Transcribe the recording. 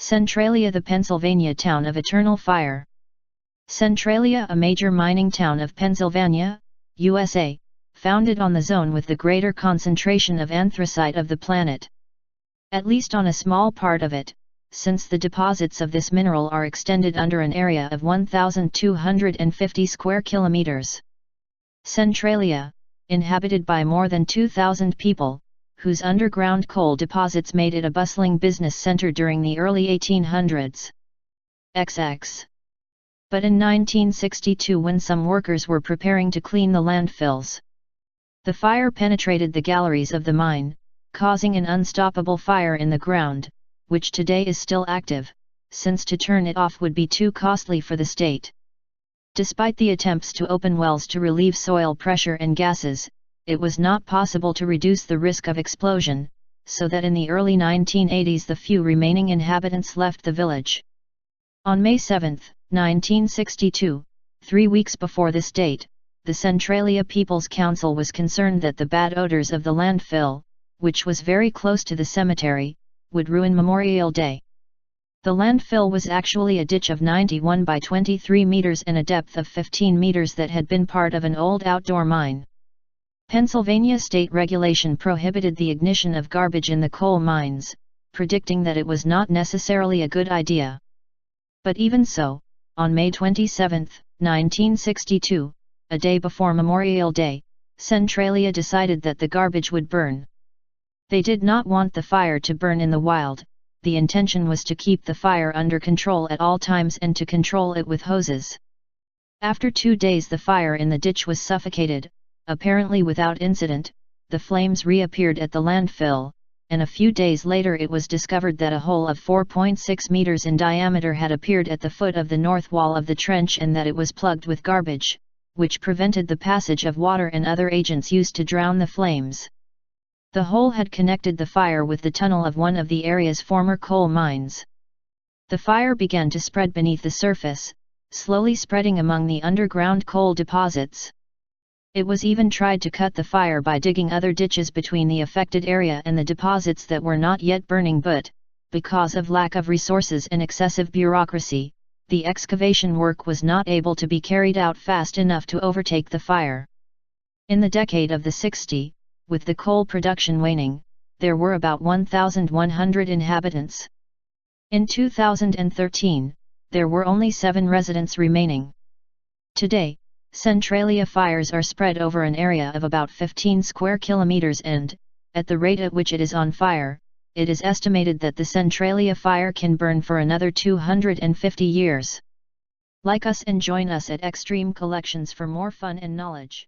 Centralia, the Pensylvania town of eternal fire. Centralia, a major mining town of Pennsylvania, USA, founded on the zone with the greater concentration of anthracite of the planet. At least on a small part of it, since the deposits of this mineral are extended under an area of 1,250 square kilometers. Centralia, inhabited by more than 2,000 people, whose underground coal deposits made it a bustling business center during the early 1800s. XX. But in 1962, when some workers were preparing to clean the landfills, the fire penetrated the galleries of the mine, causing an unstoppable fire in the ground, which today is still active, since to turn it off would be too costly for the state. Despite the attempts to open wells to relieve soil pressure and gases, it was not possible to reduce the risk of explosion, so that in the early 1980s the few remaining inhabitants left the village. On May 7, 1962, 3 weeks before this date, the Centralia People's Council was concerned that the bad odors of the landfill, which was very close to the cemetery, would ruin Memorial Day. The landfill was actually a ditch of 91 by 23 meters and a depth of 15 meters that had been part of an old outdoor mine. Pennsylvania state regulation prohibited the ignition of garbage in the coal mines, predicting that it was not necessarily a good idea. But even so, on May 27, 1962, a day before Memorial Day, Centralia decided that the garbage would burn. They did not want the fire to burn in the wild. The intention was to keep the fire under control at all times and to control it with hoses. After 2 days the fire in the ditch was suffocated, apparently without incident. The flames reappeared at the landfill, and a few days later it was discovered that a hole of 4.6 meters in diameter had appeared at the foot of the north wall of the trench and that it was plugged with garbage, which prevented the passage of water and other agents used to drown the flames. The hole had connected the fire with the tunnel of one of the area's former coal mines. The fire began to spread beneath the surface, slowly spreading among the underground coal deposits. It was even tried to cut the fire by digging other ditches between the affected area and the deposits that were not yet burning, but, because of lack of resources and excessive bureaucracy, the excavation work was not able to be carried out fast enough to overtake the fire. In the decade of the 60s, with the coal production waning, there were about 1,100 inhabitants. In 2013, there were only 7 residents remaining. Today, Centralia fires are spread over an area of about 15 square kilometers and, at the rate at which it is on fire, it is estimated that the Centralia fire can burn for another 250 years. Like us and join us at Extreme Collections for more fun and knowledge.